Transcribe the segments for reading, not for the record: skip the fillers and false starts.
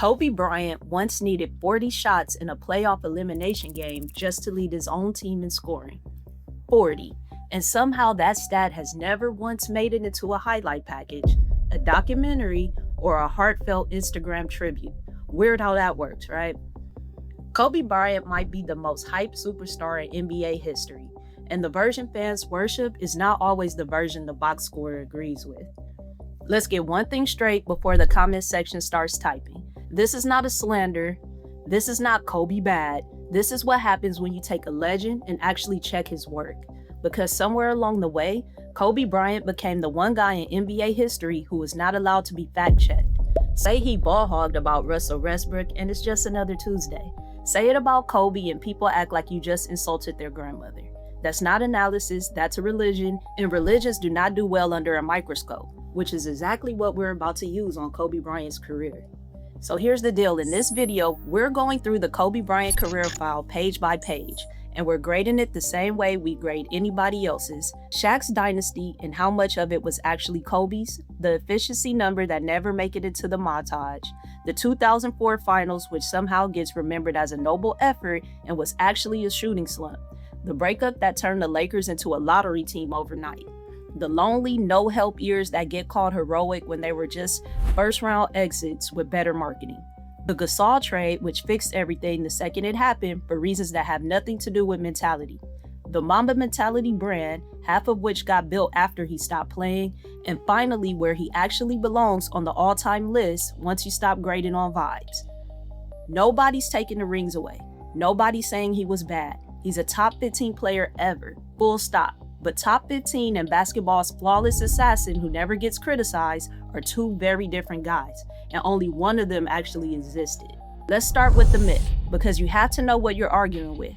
Kobe Bryant once needed 40 shots in a playoff elimination game just to lead his own team in scoring. 40. And somehow that stat has never once made it into a highlight package, a documentary, or a heartfelt Instagram tribute. Weird how that works, right? Kobe Bryant might be the most hyped superstar in NBA history, and the version fans worship is not always the version the box score agrees with. Let's get one thing straight before the comment section starts typing. This is not a slander. This is not Kobe bad. This is what happens when you take a legend and actually check his work. Because somewhere along the way, Kobe Bryant became the one guy in NBA history who was not allowed to be fact-checked. Say he ball hogged about Russell Westbrook and it's just another Tuesday. Say it about Kobe and people act like you just insulted their grandmother. That's not analysis, that's a religion, and religions do not do well under a microscope, which is exactly what we're about to use on Kobe Bryant's career. So here's the deal, in this video, we're going through the Kobe Bryant career file page by page, and we're grading it the same way we grade anybody else's, Shaq's dynasty and how much of it was actually Kobe's, the efficiency number that never make it into the montage, the 2004 finals which somehow gets remembered as a noble effort and was actually a shooting slump, the breakup that turned the Lakers into a lottery team overnight, the lonely, no-help years that get called heroic when they were just first-round exits with better marketing, the Gasol trade, which fixed everything the second it happened for reasons that have nothing to do with mentality, the Mamba Mentality brand, half of which got built after he stopped playing, and finally where he actually belongs on the all-time list once you stop grading on vibes. Nobody's taking the rings away. Nobody's saying he was bad. He's a top 15 player ever, full stop. But top 15 and basketball's flawless assassin who never gets criticized are two very different guys, and only one of them actually existed. Let's start with the myth, because you have to know what you're arguing with.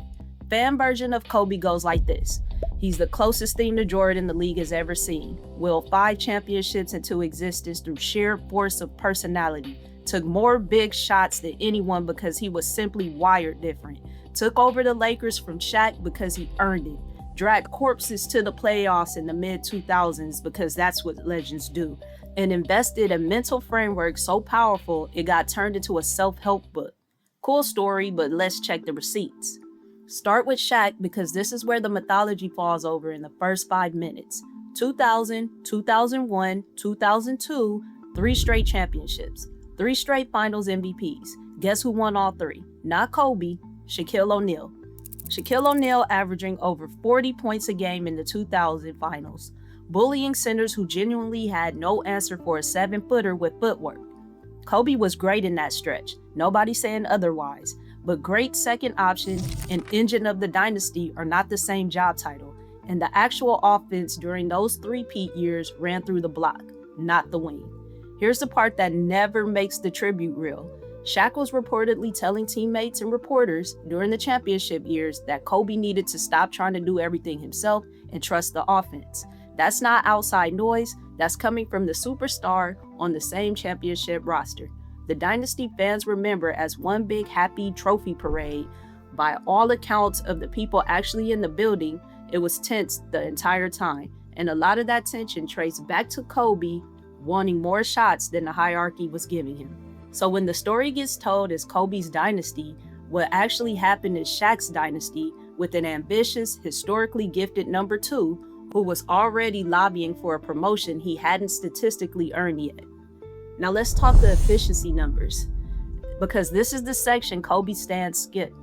Fan version of Kobe goes like this. He's the closest thing to Jordan the league has ever seen. Willed 5 championships into existence through sheer force of personality. Took more big shots than anyone because he was simply wired different. Took over the Lakers from Shaq because he earned it. Dragged corpses to the playoffs in the mid-2000s because that's what legends do, and invested a mental framework so powerful it got turned into a self-help book. Cool story, but let's check the receipts. Start with Shaq because this is where the mythology falls over in the first 5 minutes. 2000, 2001, 2002, 3 straight championships, 3 straight finals MVPs. Guess who won all 3? Not Kobe, Shaquille O'Neal. Shaquille O'Neal averaging over 40 points a game in the 2000 finals, bullying centers who genuinely had no answer for a 7-footer with footwork. Kobe was great in that stretch, nobody saying otherwise, but great second option and engine of the dynasty are not the same job title, and the actual offense during those three-peat years ran through the block, not the wing. Here's the part that never makes the tribute real. Shaq was reportedly telling teammates and reporters during the championship years that Kobe needed to stop trying to do everything himself and trust the offense. That's not outside noise, that's coming from the superstar on the same championship roster. The dynasty fans remember as one big happy trophy parade. By all accounts of the people actually in the building, it was tense the entire time, and a lot of that tension traced back to Kobe wanting more shots than the hierarchy was giving him. So when the story gets told as Kobe's dynasty, what actually happened is Shaq's dynasty with an ambitious, historically gifted number 2 who was already lobbying for a promotion he hadn't statistically earned yet. Now let's talk the efficiency numbers, because this is the section Kobe stands skip.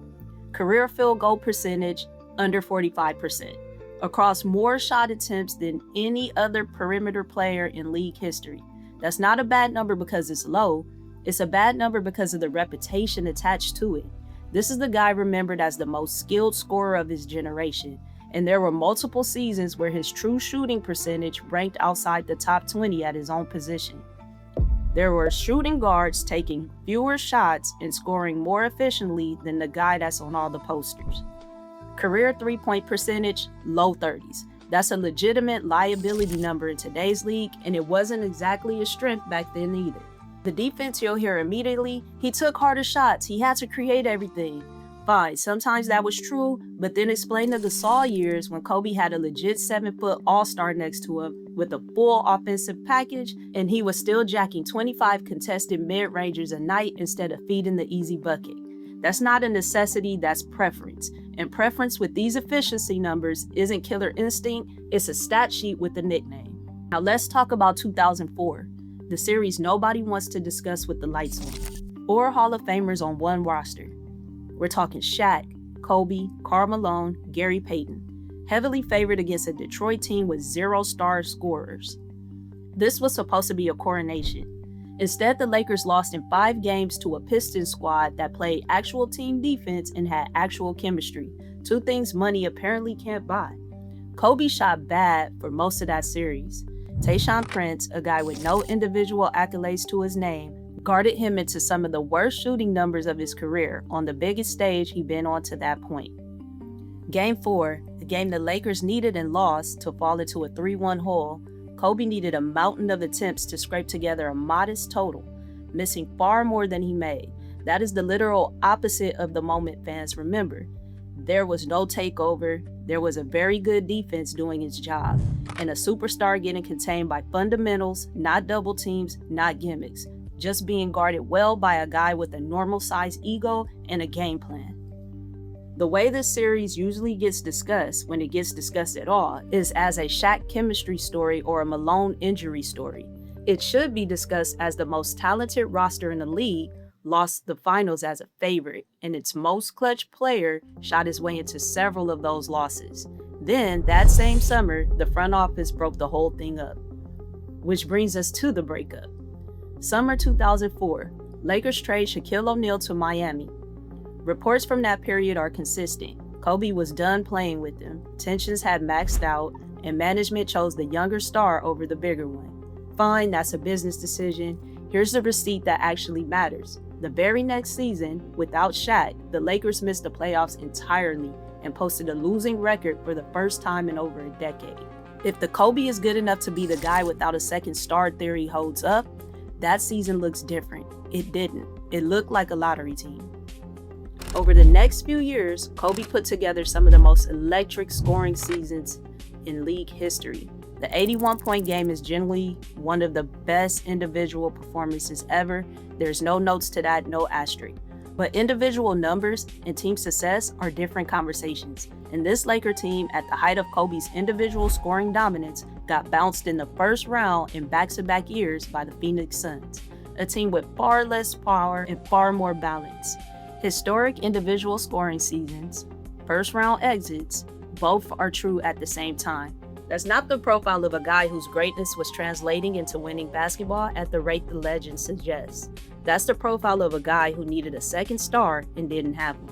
Career field goal percentage, under 45%, across more shot attempts than any other perimeter player in league history. That's not a bad number because it's low. It's a bad number because of the reputation attached to it. This is the guy remembered as the most skilled scorer of his generation, and there were multiple seasons where his true shooting percentage ranked outside the top 20 at his own position. There were shooting guards taking fewer shots and scoring more efficiently than the guy that's on all the posters. Career 3-point percentage, low 30s. That's a legitimate liability number in today's league, and it wasn't exactly a strength back then either. The defense you'll hear immediately, he took harder shots, he had to create everything. Fine, sometimes that was true, but then explain the Gasol years when Kobe had a legit 7-foot all-star next to him with a full offensive package, and he was still jacking 25 contested mid-rangers a night instead of feeding the easy bucket. That's not a necessity, that's preference. And preference with these efficiency numbers isn't killer instinct, it's a stat sheet with a nickname. Now let's talk about 2004, the series nobody wants to discuss with the lights on. 4 Hall of Famers on one roster. We're talking Shaq, Kobe, Karl Malone, Gary Payton, heavily favored against a Detroit team with 0 star scorers. This was supposed to be a coronation. Instead, the Lakers lost in 5 games to a Pistons squad that played actual team defense and had actual chemistry, 2 things money apparently can't buy. Kobe shot bad for most of that series. Tayshaun Prince, a guy with no individual accolades to his name, guarded him into some of the worst shooting numbers of his career on the biggest stage he'd been on to that point. Game 4, the game the Lakers needed and lost to fall into a 3-1 hole, Kobe needed a mountain of attempts to scrape together a modest total, missing far more than he made. That is the literal opposite of the moment fans remember. There was no takeover, there was a very good defense doing its job, and a superstar getting contained by fundamentals, not double teams, not gimmicks. Just being guarded well by a guy with a normal-sized ego and a game plan. The way this series usually gets discussed, when it gets discussed at all, is as a Shaq chemistry story or a Malone injury story. It should be discussed as the most talented roster in the league lost the finals as a favorite, and its most clutch player shot his way into several of those losses. Then, that same summer, the front office broke the whole thing up. Which brings us to the breakup. Summer 2004, Lakers trade Shaquille O'Neal to Miami. Reports from that period are consistent. Kobe was done playing with him, tensions had maxed out, and management chose the younger star over the bigger one. Fine, that's a business decision. Here's the receipt that actually matters. The very next season, without Shaq, the Lakers missed the playoffs entirely and posted a losing record for the first time in over a decade. If the Kobe is good enough to be the guy without a second star theory holds up, that season looks different. It didn't. It looked like a lottery team. Over the next few years, Kobe put together some of the most electric scoring seasons in league history. The 81-point game is generally one of the best individual performances ever. There's no notes to that, no asterisk. But individual numbers and team success are different conversations. And this Laker team, at the height of Kobe's individual scoring dominance, got bounced in the first round in back-to-back years by the Phoenix Suns, a team with far less power and far more balance. Historic individual scoring seasons, first-round exits, both are true at the same time. That's not the profile of a guy whose greatness was translating into winning basketball at the rate the legend suggests. That's the profile of a guy who needed a second star and didn't have one.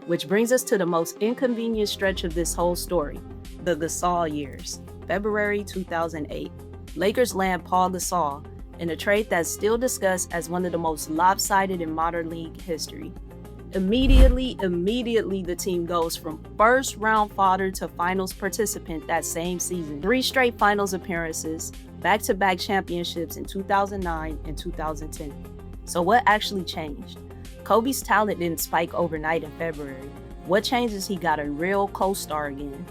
Which brings us to the most inconvenient stretch of this whole story, the Gasol years. February 2008. Lakers land Pau Gasol in a trade that's still discussed as one of the most lopsided in modern league history. Immediately, the team goes from first round fodder to finals participant that same season. 3 straight finals appearances, back-to-back championships in 2009 and 2010. So what actually changed? Kobe's talent didn't spike overnight in February. What changed is he got a real co-star again.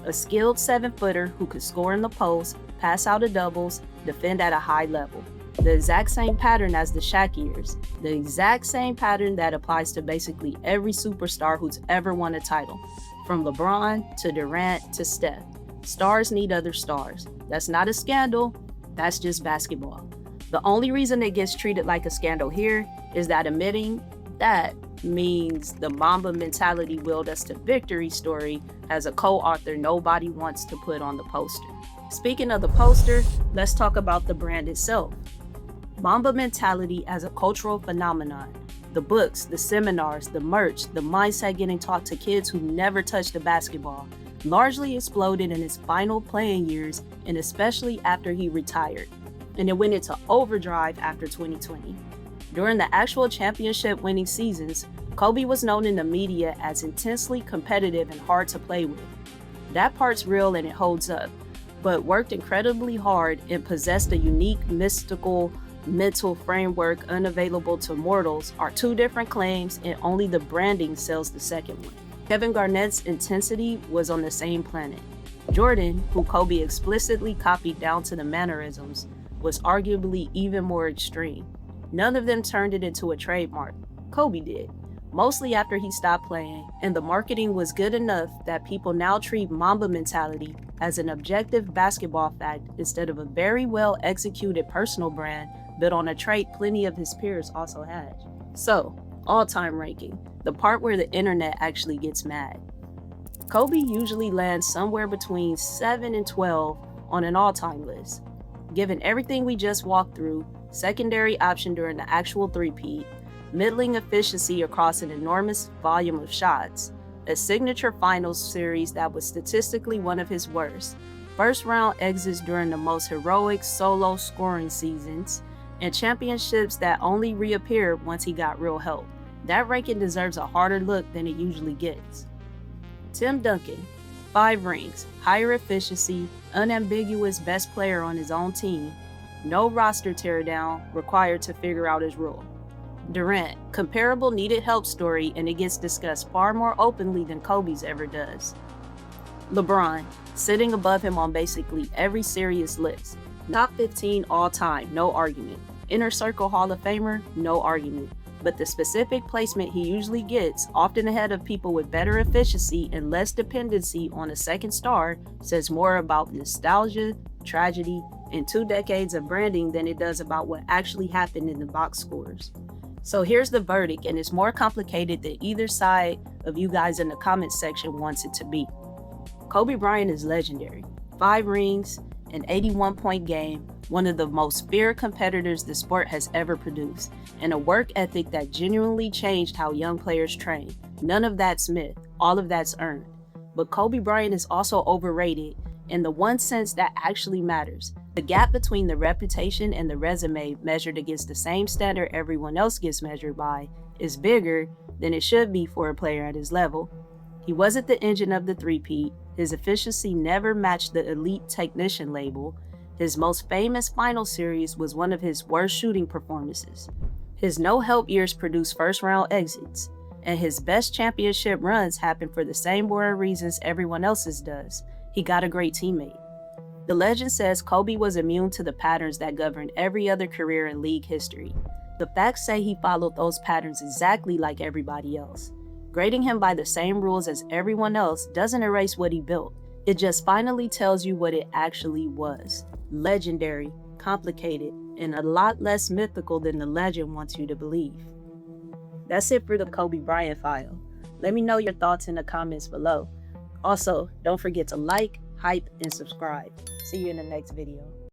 A skilled 7-footer who could score in the post, pass out of doubles, defend at a high level. The exact same pattern as the Shaq years. The exact same pattern that applies to basically every superstar who's ever won a title. From LeBron to Durant to Steph. Stars need other stars. That's not a scandal, that's just basketball. The only reason it gets treated like a scandal here is that admitting that means the Mamba Mentality willed us to victory story as a co-author nobody wants to put on the poster. Speaking of the poster, let's talk about the brand itself. Mamba Mentality as a cultural phenomenon. The books, the seminars, the merch, the mindset getting taught to kids who never touched a basketball, largely exploded in his final playing years and especially after he retired. And it went into overdrive after 2020. During the actual championship winning seasons, Kobe was known in the media as intensely competitive and hard to play with. That part's real and it holds up, but worked incredibly hard and possessed a unique, mystical mental framework unavailable to mortals are two different claims, and only the branding sells the second one. Kevin Garnett's intensity was on the same planet. Jordan, who Kobe explicitly copied down to the mannerisms, was arguably even more extreme. None of them turned it into a trademark. Kobe did, mostly after he stopped playing, and the marketing was good enough that people now treat Mamba Mentality as an objective basketball fact instead of a very well executed personal brand built on a trait plenty of his peers also had. So, all-time ranking, the part where the internet actually gets mad. Kobe usually lands somewhere between 7 and 12 on an all-time list. Given everything we just walked through, secondary option during the actual three-peat, middling efficiency across an enormous volume of shots, a signature finals series that was statistically one of his worst, first-round exits during the most heroic solo scoring seasons, and championships that only reappeared once he got real help. That ranking deserves a harder look than it usually gets. Tim Duncan, 5 rings, higher efficiency, unambiguous best player on his own team, no roster teardown required to figure out his role. Durant, comparable needed help story, and it gets discussed far more openly than Kobe's ever does. LeBron, sitting above him on basically every serious list. Top 15 all time, no argument. Inner Circle Hall of Famer, no argument. But the specific placement he usually gets, often ahead of people with better efficiency and less dependency on a second star, says more about nostalgia, tragedy, and 2 decades of branding than it does about what actually happened in the box scores. So here's the verdict, and it's more complicated than either side of you guys in the comments section wants it to be. Kobe Bryant is legendary. 5 rings, an 81-point game, one of the most feared competitors the sport has ever produced, and a work ethic that genuinely changed how young players train. None of that's myth, all of that's earned. But Kobe Bryant is also overrated in the one sense that actually matters. The gap between the reputation and the resume measured against the same standard everyone else gets measured by is bigger than it should be for a player at his level. He wasn't the engine of the three-peat. His efficiency never matched the elite technician label. His most famous final series was one of his worst shooting performances. His no-help years produced first-round exits, and his best championship runs happened for the same boring reasons everyone else's does. He got a great teammate. The legend says Kobe was immune to the patterns that governed every other career in league history. The facts say he followed those patterns exactly like everybody else. Grading him by the same rules as everyone else doesn't erase what he built. It just finally tells you what it actually was. Legendary, complicated, and a lot less mythical than the legend wants you to believe. That's it for the Kobe Bryant file. Let me know your thoughts in the comments below. Also, don't forget to like, hype, and subscribe. See you in the next video.